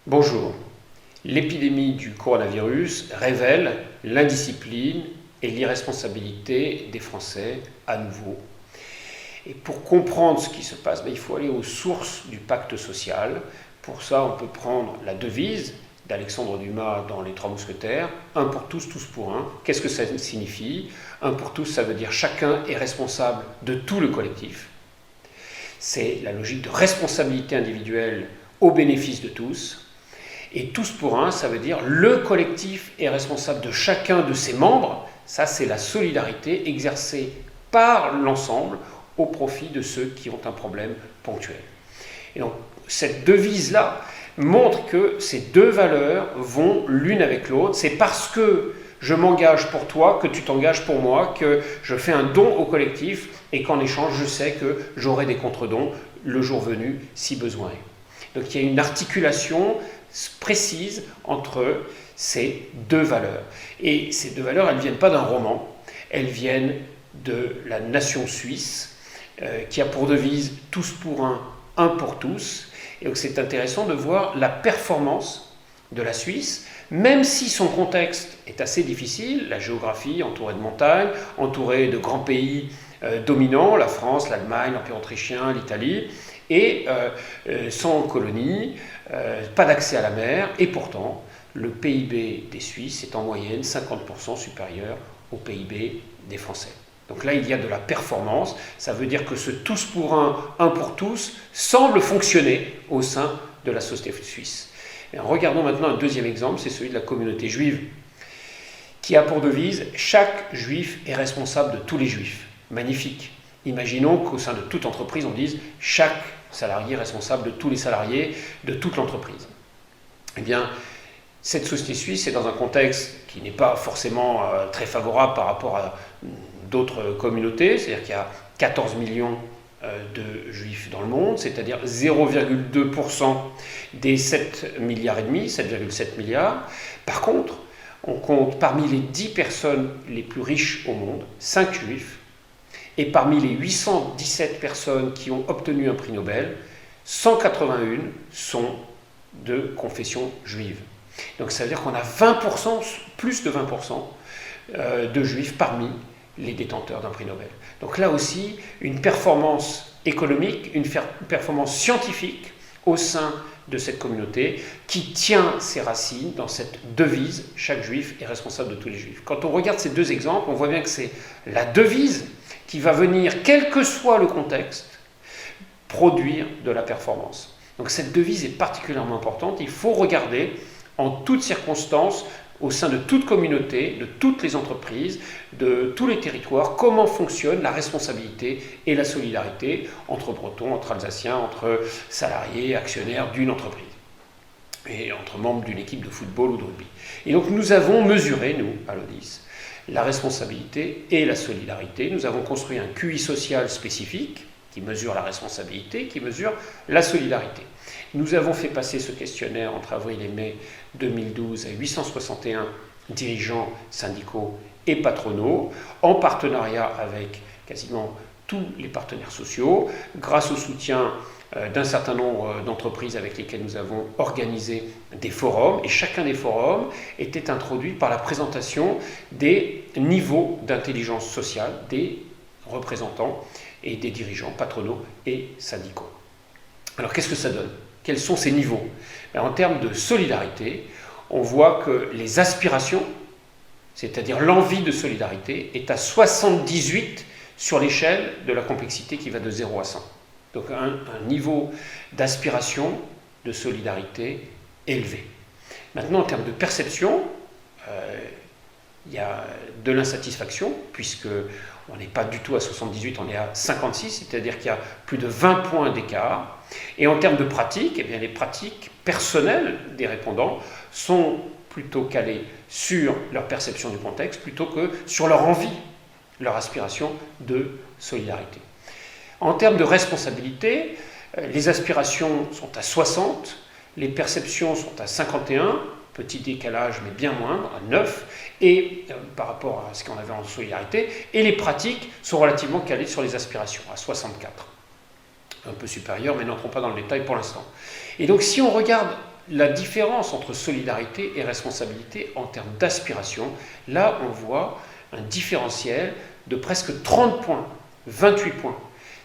Bonjour. L'épidémie du coronavirus révèle l'indiscipline et l'irresponsabilité des Français à nouveau. Et pour comprendre ce qui se passe, il faut aller aux sources du pacte social. Pour ça, on peut prendre la devise d'Alexandre Dumas dans Les Trois Mousquetaires, un pour tous, tous pour un. Qu'est-ce que ça signifie? Un pour tous, ça veut dire chacun est responsable de tout le collectif. C'est la logique de responsabilité individuelle au bénéfice de tous. Et tous pour un, ça veut dire le collectif est responsable de chacun de ses membres. Ça, c'est la solidarité exercée par l'ensemble au profit de ceux qui ont un problème ponctuel. Et donc, cette devise-là montre que ces deux valeurs vont l'une avec l'autre. C'est parce que je m'engage pour toi que tu t'engages pour moi, que je fais un don au collectif et qu'en échange, je sais que j'aurai des contre-dons le jour venu si besoin est. Donc, il y a une articulation précise entre ces deux valeurs. Et ces deux valeurs, elles ne viennent pas d'un roman, elles viennent de la nation suisse, qui a pour devise « tous pour un pour tous ». Et donc c'est intéressant de voir la performance de la Suisse, même si son contexte est assez difficile, la géographie entourée de montagnes, entourée de grands pays dominants, la France, l'Allemagne, l'Empire autrichien, l'Italie, et sans colonie, pas d'accès à la mer, et pourtant, le PIB des Suisses est en moyenne 50% supérieur au PIB des Français. Donc là, il y a de la performance, ça veut dire que ce tous pour un pour tous, semble fonctionner au sein de la société suisse. Et regardons maintenant un deuxième exemple, c'est celui de la communauté juive, qui a pour devise « Chaque juif est responsable de tous les juifs ». Magnifique. Imaginons qu'au sein de toute entreprise, on dise « Chaque salarié est responsable de tous les salariés de toute l'entreprise ». Eh bien, cette société suisse est dans un contexte qui n'est pas forcément très favorable par rapport à d'autres communautés, c'est-à-dire qu'il y a 14 millions de juifs dans le monde, c'est-à-dire 0,2% des 7,5 milliards, 7,7 milliards. Par contre, on compte parmi les 10 personnes les plus riches au monde, 5 juifs, et parmi les 817 personnes qui ont obtenu un prix Nobel, 181 sont de confession juive. Donc ça veut dire qu'on a 20%, plus de 20% de juifs parmi les détenteurs d'un prix Nobel. Donc là aussi, une performance économique, une performance scientifique au sein de cette communauté qui tient ses racines dans cette devise « Chaque juif est responsable de tous les juifs ». Quand on regarde ces deux exemples, on voit bien que c'est la devise qui va venir, quel que soit le contexte, produire de la performance. Donc cette devise est particulièrement importante, il faut regarder en toutes circonstances, au sein de toute communauté, de toutes les entreprises, de tous les territoires, comment fonctionne la responsabilité et la solidarité entre Bretons, entre Alsaciens, entre salariés, actionnaires d'une entreprise et entre membres d'une équipe de football ou de rugby. Et donc nous avons mesuré, nous, à l'ODIS, la responsabilité et la solidarité. Nous avons construit un QI social spécifique qui mesure la responsabilité, qui mesure la solidarité. Nous avons fait passer ce questionnaire entre avril et mai 2012 à 861 dirigeants syndicaux et patronaux, en partenariat avec quasiment tous les partenaires sociaux, grâce au soutien d'un certain nombre d'entreprises avec lesquelles nous avons organisé des forums, et chacun des forums était introduit par la présentation des niveaux d'intelligence sociale des représentants et des dirigeants patronaux et syndicaux. Alors qu'est-ce que ça donne? Quels sont ces niveaux? En termes de solidarité, on voit que les aspirations, c'est-à-dire l'envie de solidarité, est à 78 sur l'échelle de la complexité qui va de 0 à 100. Donc un niveau d'aspiration, de solidarité élevé. Maintenant, en termes de perception, il y a de l'insatisfaction, puisque on n'est pas du tout à 78, on est à 56, c'est-à-dire qu'il y a plus de 20 points d'écart. Et en termes de pratique, eh bien, les pratiques personnelles des répondants sont plutôt calées sur leur perception du contexte, plutôt que sur leur envie, leur aspiration de solidarité. En termes de responsabilité, les aspirations sont à 60, les perceptions sont à 51, petit décalage mais bien moindre, à 9, et par rapport à ce qu'on avait en solidarité, et les pratiques sont relativement calées sur les aspirations, à 64. Un peu supérieur, mais n'entrons pas dans le détail pour l'instant. Et donc si on regarde la différence entre solidarité et responsabilité en termes d'aspiration, là on voit un différentiel de presque 30 points, 28 points.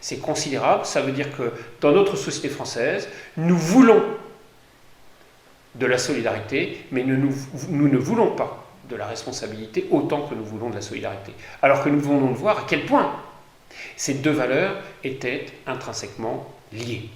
C'est considérable, ça veut dire que dans notre société française, nous voulons de la solidarité, mais nous ne voulons pas de la responsabilité autant que nous voulons de la solidarité. Alors que nous venons de voir à quel point ces deux valeurs étaient intrinsèquement liées.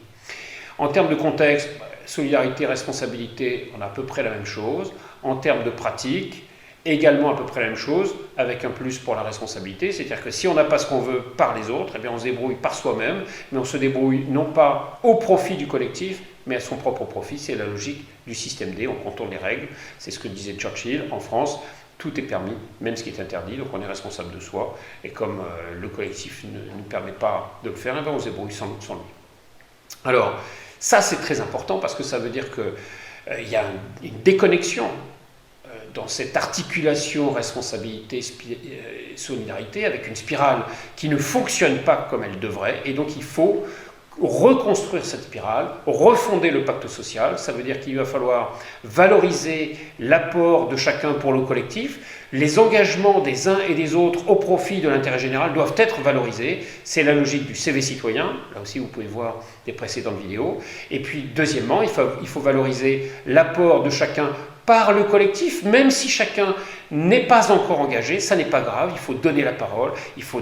En termes de contexte, solidarité, responsabilité, on a à peu près la même chose. En termes de pratique, également à peu près la même chose, avec un plus pour la responsabilité, c'est-à-dire que si on n'a pas ce qu'on veut par les autres, eh bien on se débrouille par soi-même, mais on se débrouille non pas au profit du collectif, mais à son propre profit. C'est la logique du système D, on contourne les règles, c'est ce que disait Churchill. En France, tout est permis, même ce qui est interdit, donc on est responsable de soi, et comme le collectif ne nous permet pas de le faire, eh bien on se débrouille sans lui. Alors, ça c'est très important parce que ça veut dire qu'il y a une déconnexion dans cette articulation responsabilité-solidarité avec une spirale qui ne fonctionne pas comme elle devrait, et donc il faut reconstruire cette spirale, refonder le pacte social. Ça veut dire qu'il va falloir valoriser l'apport de chacun pour le collectif. Les engagements des uns et des autres au profit de l'intérêt général doivent être valorisés. C'est la logique du CV citoyen. Là aussi, vous pouvez voir des précédentes vidéos. Et puis, deuxièmement, il faut valoriser l'apport de chacun par le collectif, même si chacun n'est pas encore engagé. Ça n'est pas grave, il faut donner la parole, il faut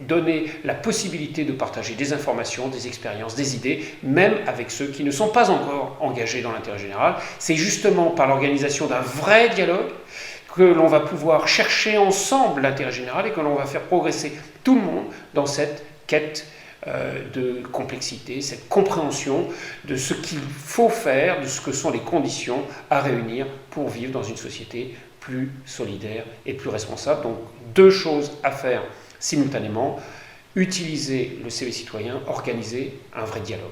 donner la possibilité de partager des informations, des expériences, des idées, même avec ceux qui ne sont pas encore engagés dans l'intérêt général. C'est justement par l'organisation d'un vrai dialogue que l'on va pouvoir chercher ensemble l'intérêt général et que l'on va faire progresser tout le monde dans cette quête de complexité, cette compréhension de ce qu'il faut faire, de ce que sont les conditions à réunir pour vivre dans une société plus solidaire et plus responsable. Donc, deux choses à faire simultanément: utiliser le CV citoyen, organiser un vrai dialogue.